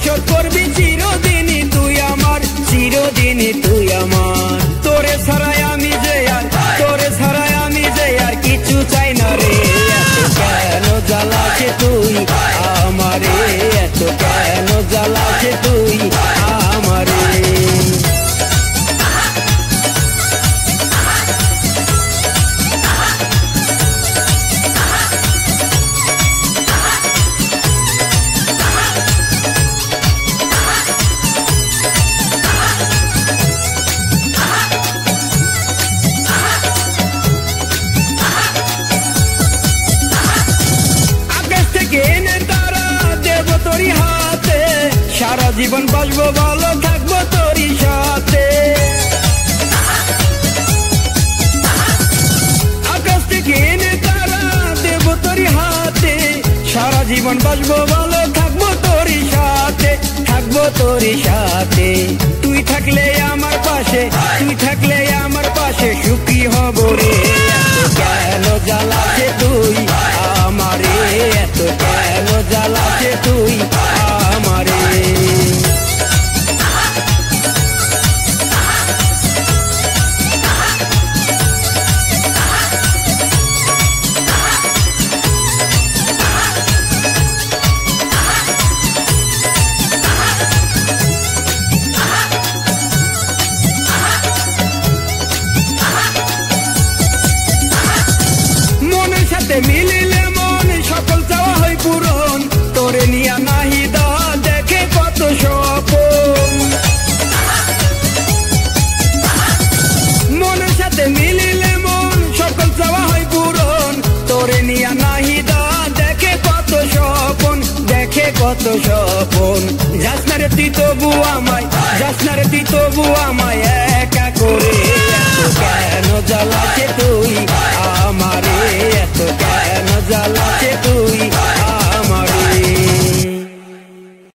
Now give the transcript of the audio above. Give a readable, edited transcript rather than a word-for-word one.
শোধ করবি চিরদিনই তুই আমার, চিরদিনই তুই আমার। তোরে ছাড়াই আমি যে আর, তোরে ছাড়াই আমি যে আর কিছু চাই না রে। এত কেন জ্বালাছে তুই আমারে, এত কেন জ্বালাছে তুই আমারে। সারা জীবন বাঁচবো ভালো থাকবো তোরই সাথে, আকাশ থেকে এনে তারা দেব তোরই হাতে। সারা জীবন বাঁচবো ভালো থাকবো তোরই সাথে, থাকবো তোরই সাথে। তুই থাকলে আমার পাশে, তুই থাকলে আমার পাশে সুখী হব রে। এত কেন জ্বালাছে তুই আমারে, এত কেন জ্বালাছে তুই আমারে। মনের সাথে মিলিলে মন সকল চাওয়া হয় পূরণ, তোরে নিয়া নাহি দা দেখে কত স্বপন। মনের সাথে মিলিলে মন সকল চাওয়া হয় পূরণ, তোরে নিয়া নাহি দা দেখে কত স্বপন, দেখে কত স্বপন। যাস না রে তুই তবু আমায়, যাস না রে তুই তবু আমায়